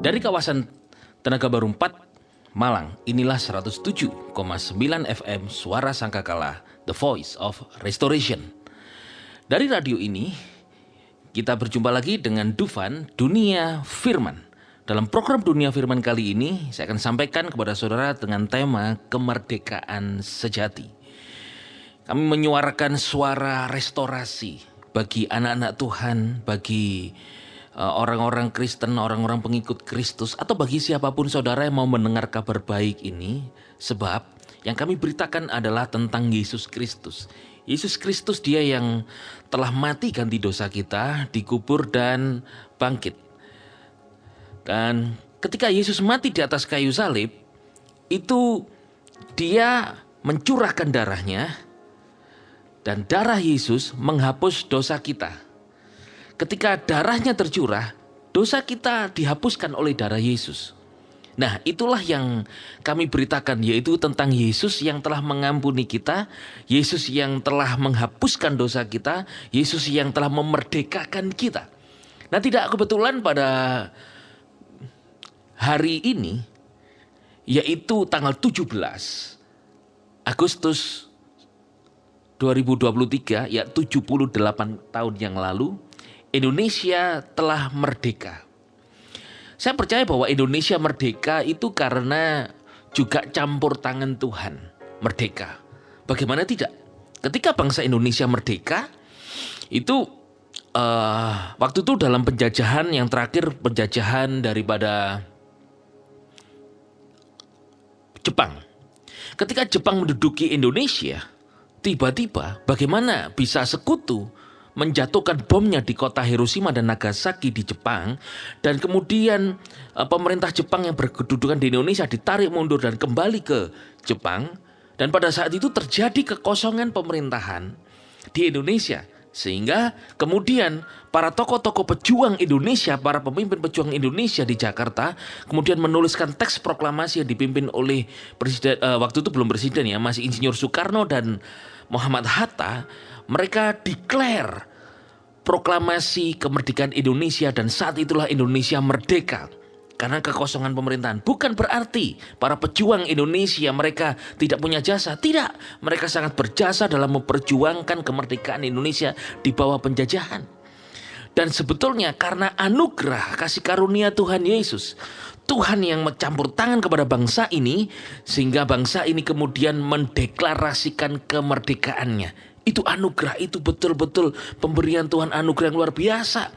Dari kawasan Tenaga Baru 4, Malang, inilah 107,9 FM Suara Sangkakala, The Voice of Restoration. Dari radio ini, kita berjumpa lagi dengan Dufan Dunia Firman. Dalam program Dunia Firman kali ini, saya akan sampaikan kepada saudara dengan tema kemerdekaan sejati. Kami menyuarakan suara restorasi bagi anak-anak Tuhan, bagi orang-orang Kristen, orang-orang pengikut Kristus, atau bagi siapapun saudara yang mau mendengar kabar baik ini. Sebab yang kami beritakan adalah tentang Yesus Kristus. Yesus Kristus, dia yang telah mati ganti dosa kita, dikubur dan bangkit. Dan ketika Yesus mati di atas kayu salib, itu dia mencurahkan darahnya, dan darah Yesus menghapus dosa kita. Ketika darahnya tercurah, dosa kita dihapuskan oleh darah Yesus. Nah, itulah yang kami beritakan, yaitu tentang Yesus yang telah mengampuni kita, Yesus yang telah menghapuskan dosa kita, Yesus yang telah memerdekakan kita. Nah, tidak kebetulan pada hari ini, yaitu tanggal 17 Agustus 2023, ya 78 tahun yang lalu, Indonesia telah merdeka. Saya percaya bahwa Indonesia merdeka itu karena juga campur tangan Tuhan merdeka. Bagaimana tidak? Ketika bangsa Indonesia merdeka, itu waktu itu dalam penjajahan yang terakhir, penjajahan daripada Jepang. Ketika Jepang menduduki Indonesia, tiba-tiba bagaimana bisa sekutu menjatuhkan bomnya di kota Hiroshima dan Nagasaki di Jepang, dan kemudian pemerintah Jepang yang berkedudukan di Indonesia ditarik mundur dan kembali ke Jepang, dan pada saat itu terjadi kekosongan pemerintahan di Indonesia, sehingga kemudian para tokoh-tokoh pejuang Indonesia, para pemimpin pejuang Indonesia di Jakarta kemudian menuliskan teks proklamasi yang dipimpin oleh presiden, waktu itu belum presiden ya, masih Insinyur Soekarno dan Muhammad Hatta. Mereka declare proklamasi kemerdekaan Indonesia, dan saat itulah Indonesia merdeka karena kekosongan pemerintahan. Bukan berarti para pejuang Indonesia mereka tidak punya jasa. Tidak, mereka sangat berjasa dalam memperjuangkan kemerdekaan Indonesia di bawah penjajahan. Dan sebetulnya karena anugerah kasih karunia Tuhan Yesus, Tuhan yang mencampur tangan kepada bangsa ini, sehingga bangsa ini kemudian mendeklarasikan kemerdekaannya. Itu anugerah, itu betul-betul pemberian Tuhan, anugerah yang luar biasa.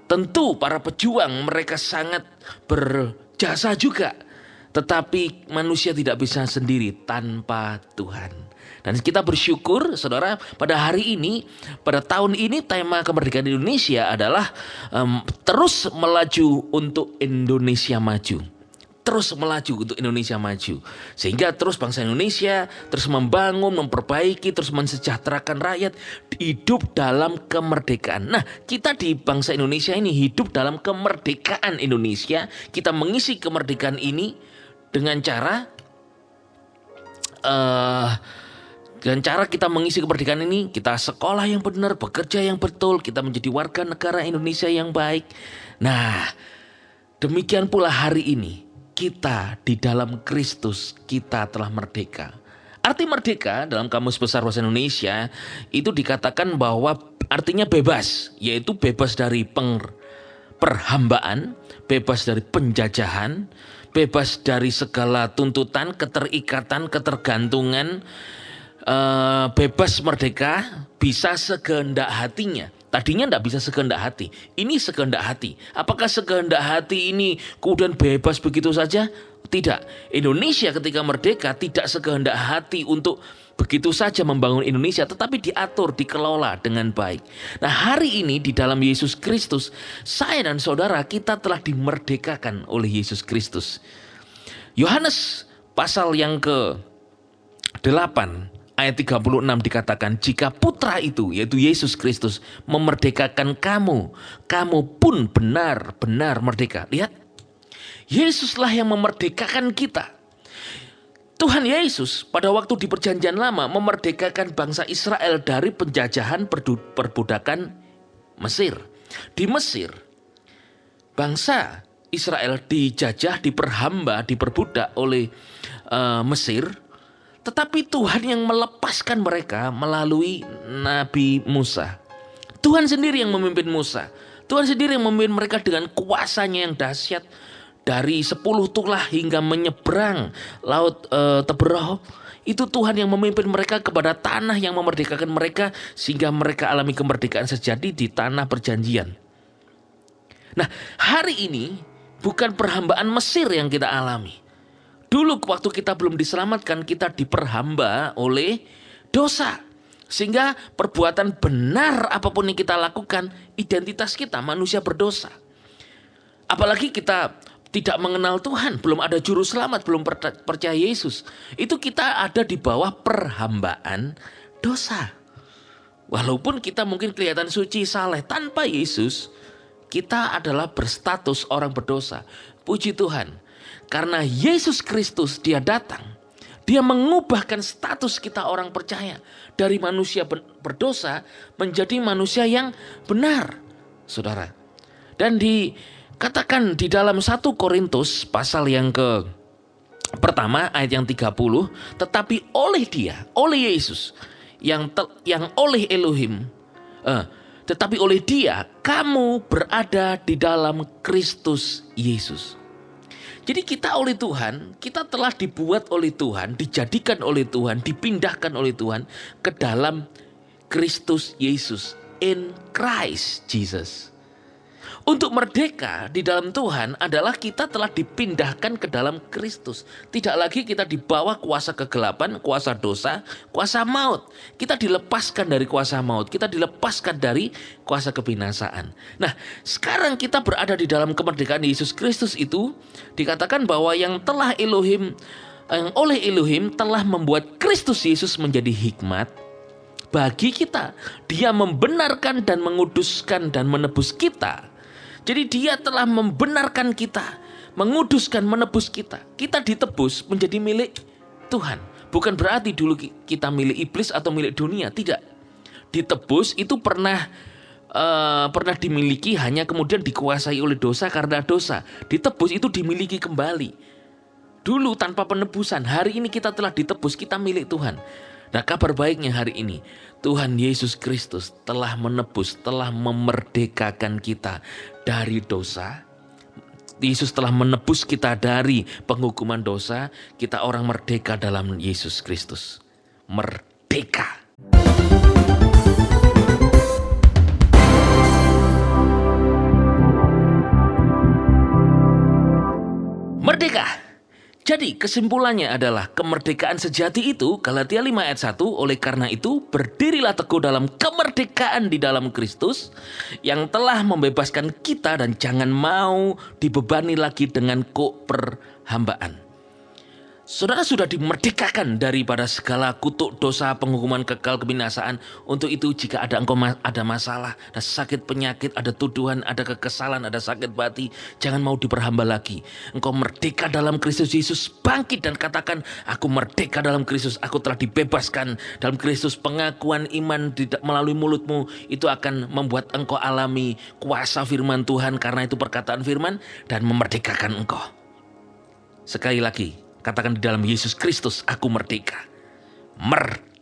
Tentu para pejuang mereka sangat berjasa juga, tetapi manusia tidak bisa sendiri tanpa Tuhan. Dan kita bersyukur saudara, pada hari ini, pada tahun ini tema kemerdekaan Indonesia adalah terus melaju untuk Indonesia maju. Terus melaju untuk Indonesia maju. Sehingga terus bangsa Indonesia terus membangun, memperbaiki, terus mensejahterakan rakyat, hidup dalam kemerdekaan. Nah, kita di bangsa Indonesia ini hidup dalam kemerdekaan Indonesia. Kita mengisi kemerdekaan ini dengan cara kita mengisi kemerdekaan ini, kita sekolah yang benar, bekerja yang betul, kita menjadi warga negara Indonesia yang baik. Nah, demikian pula hari ini, kita di dalam Kristus, kita telah merdeka. Arti merdeka dalam Kamus Besar Bahasa Indonesia itu dikatakan bahwa artinya bebas, yaitu bebas dari perhambaan, bebas dari penjajahan, bebas dari segala tuntutan, keterikatan, ketergantungan, bebas merdeka, bisa sekehendak hatinya. Tadinya tidak bisa sekehendak hati, ini sekehendak hati. Apakah sekehendak hati ini kemudian bebas begitu saja? Tidak. Indonesia ketika merdeka tidak sekehendak hati untuk begitu saja membangun Indonesia, tetapi diatur, dikelola dengan baik. Nah, hari ini di dalam Yesus Kristus, saya dan saudara kita telah dimerdekakan oleh Yesus Kristus. Yohanes pasal yang ke-8 ayat 36 dikatakan, jika putra itu, yaitu Yesus Kristus, memerdekakan kamu, kamu pun benar-benar merdeka. Lihat, Yesuslah yang memerdekakan kita. Tuhan Yesus pada waktu di perjanjian lama memerdekakan bangsa Israel dari penjajahan perbudakan Mesir. Di Mesir, bangsa Israel dijajah, diperhamba, diperbudak oleh Mesir, tetapi Tuhan yang melepaskan mereka melalui Nabi Musa. Tuhan sendiri yang memimpin Musa. Tuhan sendiri yang memimpin mereka dengan kuasanya yang dahsyat. Dari 10 tulah hingga menyeberang laut Teberau. Itu Tuhan yang memimpin mereka kepada tanah yang memerdekakan mereka, sehingga mereka alami kemerdekaan sejati di tanah perjanjian. Nah, hari ini bukan perhambaan Mesir yang kita alami. Dulu waktu kita belum diselamatkan, kita diperhamba oleh dosa. Sehingga perbuatan benar apapun yang kita lakukan, identitas kita manusia berdosa. Apalagi kita tidak mengenal Tuhan, belum ada juru selamat, belum percaya Yesus. Itu kita ada di bawah perhambaan dosa. Walaupun kita mungkin kelihatan suci, saleh, tanpa Yesus, kita adalah berstatus orang berdosa. Puji Tuhan, karena Yesus Kristus dia datang, dia mengubahkan status kita orang percaya dari manusia berdosa menjadi manusia yang benar, saudara. Dan dikatakan di dalam 1 Korintus pasal yang pertama ayat yang 30, tetapi oleh dia, oleh Yesus, yang oleh Elohim, tetapi oleh dia kamu berada di dalam Kristus Yesus. Jadi kita oleh Tuhan, kita telah dibuat oleh Tuhan, dijadikan oleh Tuhan, dipindahkan oleh Tuhan ke dalam Kristus Yesus. In Christ Jesus. Untuk merdeka di dalam Tuhan adalah kita telah dipindahkan ke dalam Kristus. Tidak lagi kita di bawah kuasa kegelapan, kuasa dosa, kuasa maut. Kita dilepaskan dari kuasa maut. Kita dilepaskan dari kuasa kebinasaan. Nah, sekarang kita berada di dalam kemerdekaan Yesus Kristus itu. Dikatakan bahwa yang oleh Elohim telah membuat Kristus Yesus menjadi hikmat bagi kita. Dia membenarkan dan menguduskan dan menebus kita. Jadi dia telah membenarkan kita, menguduskan, menebus kita. Kita ditebus menjadi milik Tuhan. Bukan berarti dulu kita milik iblis atau milik dunia, tidak. Ditebus itu pernah dimiliki, hanya kemudian dikuasai oleh dosa karena dosa. Ditebus itu dimiliki kembali. Dulu tanpa penebusan, hari ini kita telah ditebus, kita milik Tuhan. Nah, kabar baiknya hari ini, Tuhan Yesus Kristus telah menebus, telah memerdekakan kita dari dosa. Yesus telah menebus kita dari penghukuman dosa. Kita orang merdeka dalam Yesus Kristus. Merdeka. Merdeka. Jadi kesimpulannya adalah kemerdekaan sejati itu, Galatia 5 ayat 1, oleh karena itu berdirilah teguh dalam kemerdekaan di dalam Kristus yang telah membebaskan kita dan jangan mau dibebani lagi dengan perhambaan. Saudara sudah dimerdekakan daripada segala kutuk dosa, penghukuman kekal, kebinasaan. Untuk itu jika engkau ada masalah, ada sakit penyakit, ada tuduhan, ada kekesalan, ada sakit hati, jangan mau diperhamba lagi. Engkau merdeka dalam Kristus Yesus, bangkit dan katakan, aku merdeka dalam Kristus, aku telah dibebaskan dalam Kristus. Pengakuan iman melalui mulutmu itu akan membuat engkau alami kuasa firman Tuhan, karena itu perkataan firman, dan memerdekakan engkau. Sekali lagi, katakan di dalam Yesus Kristus, aku merdeka. Merdeka.